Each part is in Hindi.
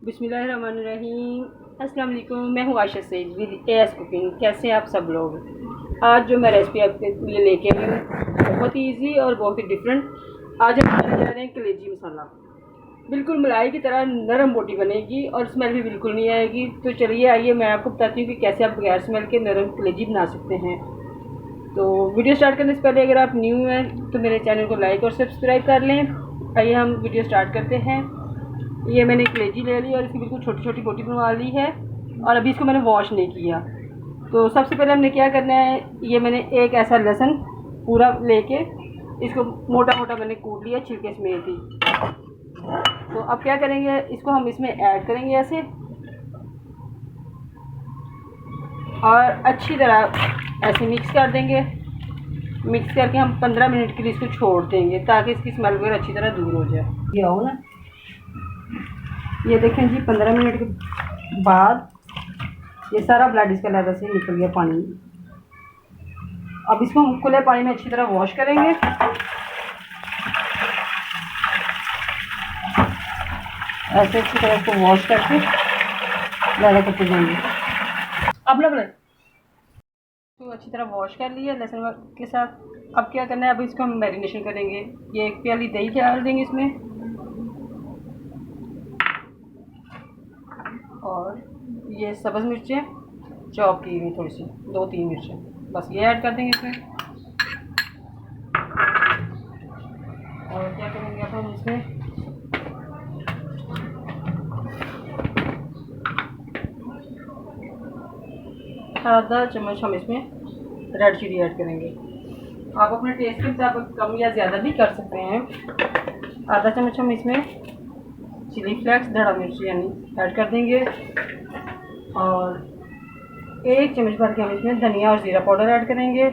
बिस्मिल्लाहिर्रहमानिर्रहीम। अस्सलाम वालेकुम। मैं हूँ Ayesha Saeed with S cooking. कैसे हैं आप सब लोग? आज जो मैं रेसिपी आपके लिए लेके आई हूँ बहुत ही ईजी और बहुत ही डिफरेंट। आज हम बनाने जा रहे हैं कलेजी मसाला। बिल्कुल मलाई की तरह नरम बोटी बनेगी और स्मेल भी बिल्कुल नहीं आएगी। तो चलिए आइए मैं आपको बताती हूँ कि कैसे आप बगैर स्मेल के नरम कलेजी बना सकते हैं। तो वीडियो स्टार्ट करने से पहले अगर आप न्यू हैं तो मेरे चैनल को लाइक और सब्सक्राइब कर लें। आइए हम वीडियो स्टार्ट करते हैं। ये मैंने कलेजी ले ली और इसकी बिल्कुल छोटी छोटी बोटी बनवा ली है और अभी इसको मैंने वॉश नहीं किया। तो सबसे पहले हमने क्या करना है, ये मैंने एक ऐसा लहसुन पूरा लेके इसको मोटा मोटा मैंने कूट लिया छिलके समेत ही। तो अब क्या करेंगे, इसको हम इसमें ऐड करेंगे ऐसे और अच्छी तरह ऐसे मिक्स कर देंगे। मिक्स करके हम 15 मिनट के लिए इसको छोड़ देंगे ताकि इसकी स्मेल वगैरह अच्छी तरह दूर हो जाए। ये हो ना, ये देखें जी 15 मिनट के बाद ये सारा ब्लड इसका लेवल से निकल गया पानी। अब इसको हम खुले पानी में अच्छी तरह वॉश करेंगे। ऐसे अच्छी तरह इसको वॉश करके ज़्यादा करते जाएंगे। अब ना तो अच्छी तरह वॉश कर लिया लहसुन के साथ। अब क्या करना है, अब इसको हम मैरिनेशन करेंगे। ये एक प्याली दही डाल देंगे इसमें और ये सब्ज़ मिर्चें चॉप की हुई थोड़ी सी 2-3 मिर्चें बस ये ऐड कर देंगे इसमें। और क्या करेंगे अब हम इसमें आधा चम्मच हम इसमें रेड चिली ऐड करेंगे। आप अपने टेस्ट के मुताबिक कम या ज़्यादा भी कर सकते हैं। आधा चम्मच हम इसमें चिली फ्लेक्स धड़ा मिर्च यानी ऐड कर देंगे और 1 चम्मच भर के हम इसमें धनिया और ज़ीरा पाउडर ऐड करेंगे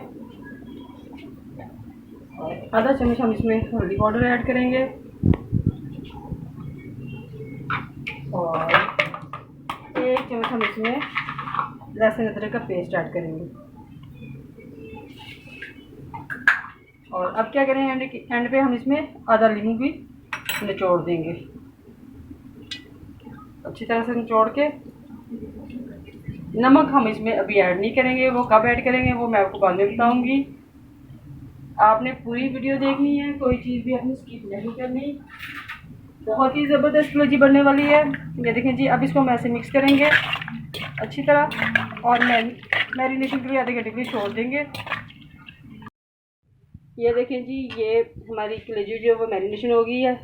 और आधा चम्मच हम इसमें हल्दी पाउडर ऐड करेंगे और 1 चम्मच हम इसमें लहसुन अदरक का पेस्ट ऐड करेंगे। और अब क्या करेंगे, एंड पे हम इसमें आधा नींबू भी निचोड़ देंगे। अच्छी तरह से निचोड़ के नमक हम इसमें अभी ऐड नहीं करेंगे, वो कब ऐड करेंगे वो मैं आपको बाद में बताऊंगी। आपने पूरी वीडियो देखनी है, कोई चीज़ भी अपनी स्किप नहीं करनी। बहुत ही ज़बरदस्त कलेजी बनने वाली है। ये देखें जी, अब इसको हम ऐसे मिक्स करेंगे अच्छी तरह और मैरिनेशन के लिए आधे घंटे के लिए छोड़ देंगे। ये देखें जी, ये हमारी कलेजी जो वो मैरिनेशन हो गई है।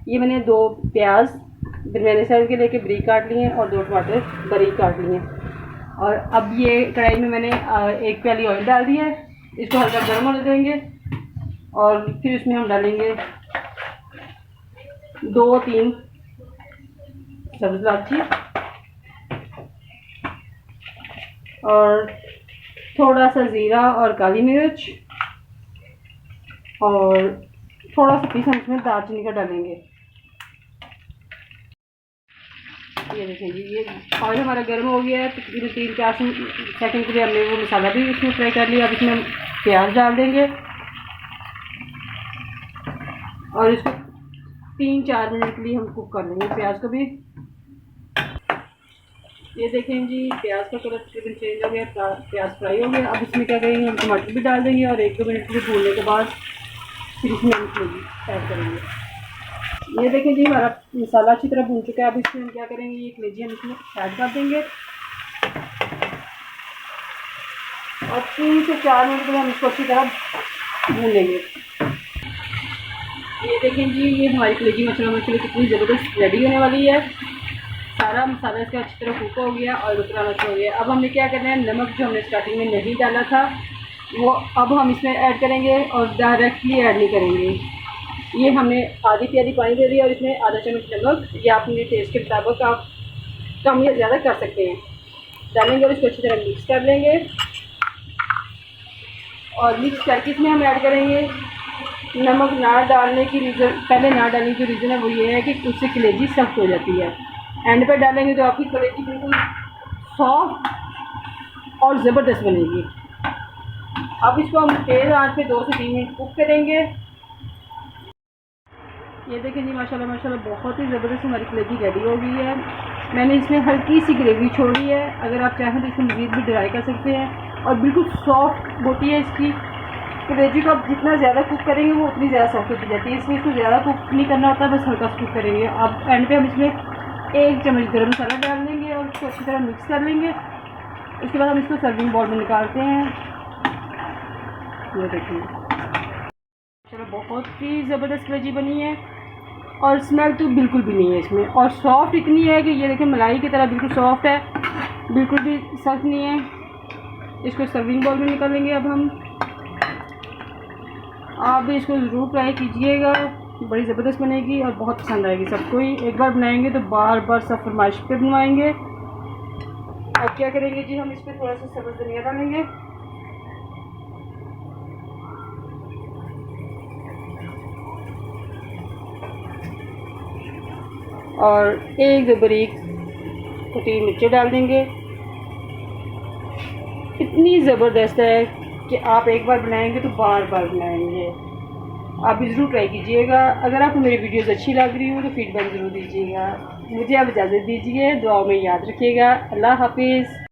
ये मैंने 2 प्याज दरमियाने साइज के लेके बारीक काट लिए हैं और 2 टमाटर बारीक काट लिए हैं। और अब ये कढ़ाई में मैंने 1 प्याली ऑयल डाल दिया है। इसको हल्का गर्म होने देंगे और फिर इसमें हम डालेंगे 2-3 सब्ज़ इलायची और थोड़ा सा ज़ीरा और काली मिर्च और थोड़ा सा पीस हम इसमें दालचीनी का डालेंगे। ये देखें जी, ये ऑयल हमारा गर्म हो गया है। तकरीबन 3-4 सेकंड के लिए हमने वो मसाला भी इसमें फ्राई कर लिया। अब इसमें हम प्याज डाल देंगे और इसको 3-4 मिनट के लिए हम कुक कर लेंगे प्याज को भी। ये देखें जी, प्याज का कलर तकरीबन चेंज हो गया, प्याज फ्राई हो गया। अब इसमें क्या करेंगे, हम टमाटर भी डाल देंगे और 1-2 मिनट के लिए भूनने के बाद फिर इसमें हम कलेजी ऐड करेंगे। ये देखें जी, हमारा मसाला अच्छी तरह भून चुका है। अब इसमें हम क्या करेंगे, ये कलेजी हम इसमें ऐड कर देंगे और 3 से 4 मिनट के लिए हम इसको अच्छी तरह भून लेंगे। ये देखें जी, ये हमारी कलेजी मछली कितनी ज़बरदस्त रेडी होने वाली है। सारा मसाला इसका अच्छी तरह कुक हो गया और उतराना शुरू हो गया। अब हमने क्या करना है, नमक जो हमने स्टार्टिंग में नहीं डाला था वो अब हम इसमें ऐड करेंगे और डायरेक्टली ऐड नहीं करेंगे। ये हमने आधी प्याली पानी दे दिया और इसमें आधा चम्मच नमक, या अपने टेस्ट के मुताबिक आप कम या ज़्यादा कर सकते हैं, डालेंगे और इसको अच्छी तरह मिक्स कर लेंगे। और मिक्स करके इसमें हम ऐड करेंगे नमक ना डालने की रीज़न, पहले ना डालने की रीज़न है वो ये है कि उससे कलेजी सख्त हो जाती है। एंड पे डालेंगे तो आपकी कलेजी बिल्कुल सॉफ्ट और ज़बरदस्त बनेगी। अब इसको हम तेज़ आंच पे 2 से 3 मिनट कुक करेंगे। ये देखें जी माशाल्लाह माशाल्लाह बहुत ही ज़बरदस्त हमारी कलेजी रेडी हो गई है। मैंने इसमें हल्की सी ग्रेवी छोड़ी है, अगर आप चाहें तो इसमें मज़ीद भी ड्राई कर सकते हैं। और बिल्कुल सॉफ्ट होती है इसकी कलेजी को, आप जितना ज़्यादा कुक करेंगे वो उतनी ज़्यादा सॉफ्ट होती जाती है, इसलिए इसको ज़्यादा कुक नहीं करना होता, बस हल्का सा कुक करेंगे। अब एंड पे हम इसमें 1 चम्मच गरम मसाला डाल देंगे और उसको अच्छी तरह मिक्स कर लेंगे। उसके बाद हम इसको सर्विंग बाउल में निकालते हैं। ये देखिए चलो बहुत ही ज़बरदस्त कलेजी बनी है और स्मेल तो बिल्कुल भी नहीं है इसमें, और सॉफ्ट इतनी है कि ये देखें मलाई की तरह बिल्कुल सॉफ्ट है, बिल्कुल भी सख्त नहीं है। इसको सर्विंग बाउल में निकालेंगे अब हम। आप भी इसको ज़रूर ट्राई कीजिएगा, बड़ी ज़बरदस्त बनेगी और बहुत पसंद आएगी सबको ही। एक बार बनाएंगे तो बार बार सब फरमाइश पे बनवाएंगे। अब क्या करेंगे जी, हम इस पर थोड़ा सा सब्ज़ धनिया डालेंगे और 1 बारीक कटी हुई मिर्ची डाल देंगे। इतनी ज़बरदस्त है कि आप एक बार बनाएंगे तो बार बार बनाएंगे। आप भी ज़रूर ट्राई कीजिएगा। अगर आपको मेरी वीडियोस अच्छी लग रही हो तो फीडबैक ज़रूर दीजिएगा। मुझे आप इजाज़त दीजिए, दुआओं में याद रखिएगा। अल्लाह हाफिज़।